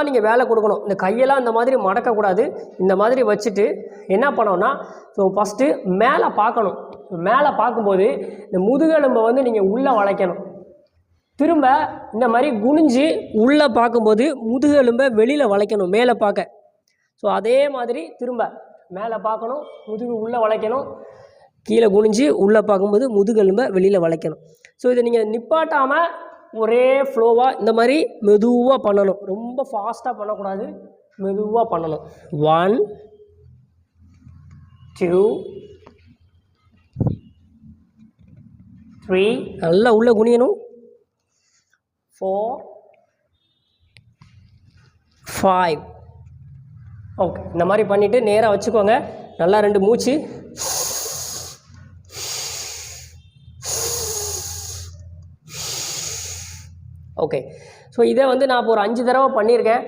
நீங்கள் வேலை கொடுக்கணும். இந்த கையெல்லாம் இந்த மாதிரி மடக்கக்கூடாது. இந்த மாதிரி வச்சுட்டு என்ன பண்ணோன்னா, ஸோ ஃபஸ்ட்டு மேலே பார்க்கணும். மேலே பார்க்கும்போது இந்த முதுகெலும்பை வந்து நீங்கள் உள்ளே வளைக்கணும். திரும்ப இந்த மாதிரி குனிஞ்சு உள்ளே பார்க்கும்போது முதுகெலும்பை வெளியில் வளைக்கணும் மேலே பார்க்க. ஸோ அதே மாதிரி திரும்ப மேலே பார்க்கணும், முதுகு உள்ளே வளைக்கணும், கீழே குனிஞ்சு உள்ளே பார்க்கும்போது முதுகெலும்பை வெளியில் வளைக்கணும். ஸோ இதை நீங்கள் நிப்பாட்டாமல் ஒரே ஃப்ளோவாக இந்த மாதிரி மெதுவாக பண்ணணும். ரொம்ப ஃபாஸ்ட்டாக பண்ணக்கூடாது, மெதுவாக பண்ணணும். 1 2 3 நல்லா உள்ளே குனியணும். 4 5 ஓகே. இந்த மாதிரி பண்ணிவிட்டு நேராக வச்சுக்கோங்க. நல்லா 2 மூச்சு. ஓகே. ஸோ இதை வந்து நான் இப்போ ஒரு 5 தடவை பண்ணியிருக்கேன்.